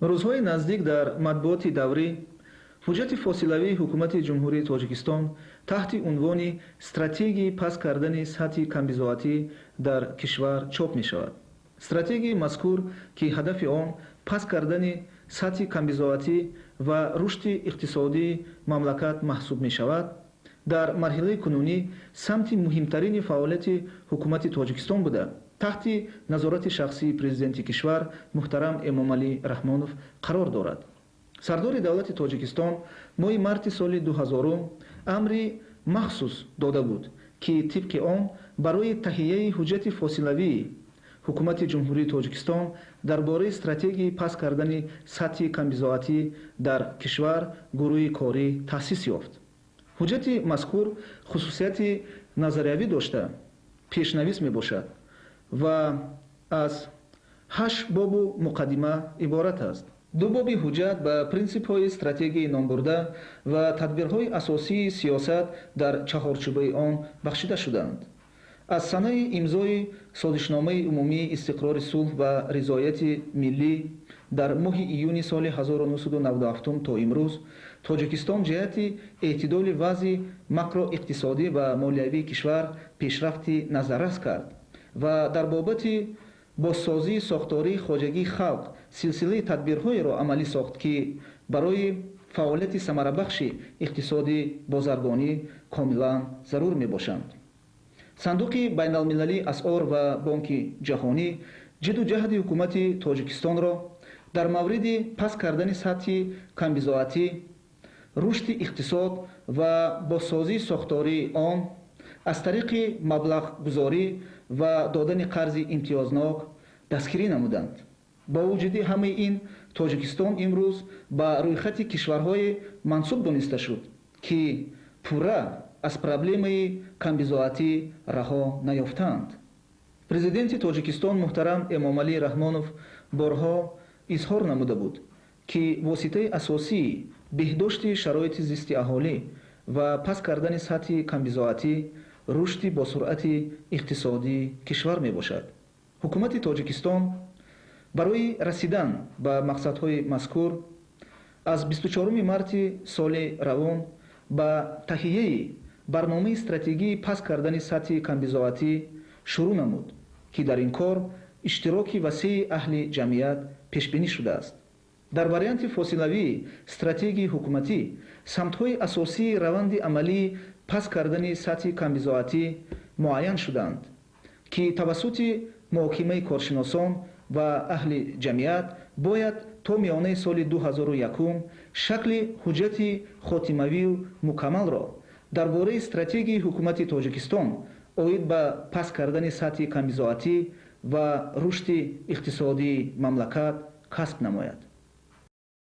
рӯзҳои наздик дар матбуоти даврӣ ҳуҷҷати фосилавии ҳукумати ҷумҳурии Тоҷикистон таҳти унвони стратегияи паст кардани сатҳи камбизоатӣ дар кишвар чоп мешавад. Стратегияи мазкур, ки ҳадафи он паст кардани сатҳи камбизоатӣ ва рушди иқтисодии мамлакат маҳсуб мешавад, дар марҳилаи кунунӣ самти муҳимтарини фаъолияти ҳукумати Тоҷикистон буда, таҳти назорати шахсии президенти кишвар муҳтарам Эмомалӣ Раҳмонов қарор дорад. Сардори давлати Тоҷикистон моҳи марти соли 2000 амри махсус дода буд, ки тибқи он барои таҳияи ҳуҷҷати фосилавии ҳукумати ҷумҳурии Тоҷикистон дар бораи стратегияи паст кардани сатҳи камбизоатӣ дар кишвар гурӯҳи корӣ таъсис ёфт. ҳуҷҷати мазкур хусусияти назариявӣ дошта пешнавис мебошад ва аз 8 бобу муқаддима иборат аст. ду боби ҳуҷҷат ба принсипҳои стратегияи номбурда ва тадбирҳои асосии сиёсат дар чаҳорчӯбаи он бахшида шуданд. аз санаи имзои созишномаи умумии истиқрори сулҳ ва ризояти миллӣ дар моҳи июни соли 1997 то имрӯз Тоҷикистон ҷиҳати эътидоли вазъи макроиқтисодӣ ва молиявии кишвар пешрафти назаррас кард ва дар бобати бозсозии сохтории хоҷагии халқ силсилаи тадбирҳоеро амалӣ сохт, ки барои фаъолияти самарабахши иқтисоди бозаргонӣ комилан зарур мебошанд. сандуқи байналмилалии асъор ва бонки ҷаҳонӣ ҷидду ҷаҳди ҳукумати Тоҷикистонро дар мавриди паст кардани сатҳи камбизоатӣ, рушди иқтисод ва бозсозии сохтории он аз тариқи маблағгузорӣ ва додани қарзи имтиёзнок дастгирӣ намуданд. бо вуҷуди ҳамаи ин Тоҷикистон имрӯз ба рӯйхати кишварҳои мансуб дониста шуд, ки пурра аз проблемаи камбизоатӣ раҳо наёфтаанд. президенти Тоҷикистон муҳтарам Эмомалӣ Раҳмонов борҳо изҳор намуда буд, ки воситаи асосии беҳдошти шароити зисти аҳолӣ ва паст кардани сатҳи камбизоатӣ рушди босуръати иқтисодии кишвар мебошад. ҳукумати Тоҷикистон барои расидан ба мақсадҳои мазкур аз 24 марти соли равон ба таҳияи барномаи стратегияи паст кардани сатҳи камбизоатӣ шурӯъ намуд, ки дар ин кор иштироки васеи аҳли ҷамъият пешбинӣ шудааст. дар варианти фосилавии стратегияи ҳукуматӣ самтҳои асосии раванди амалии паст кардани сатҳи камбизоатӣ муайян шуданд, ки тавассути муҳокимаи коршиносон ва аҳли ҷамъият бояд то миёнаи соли 2001 шакли ҳуҷҷати хотимавию мукаммалро дар бораи стратегияи ҳукумати Тоҷикистон оид ба паст кардани сатҳи камбизоатӣ ва рушди иқтисодии мамлакат касб намояд.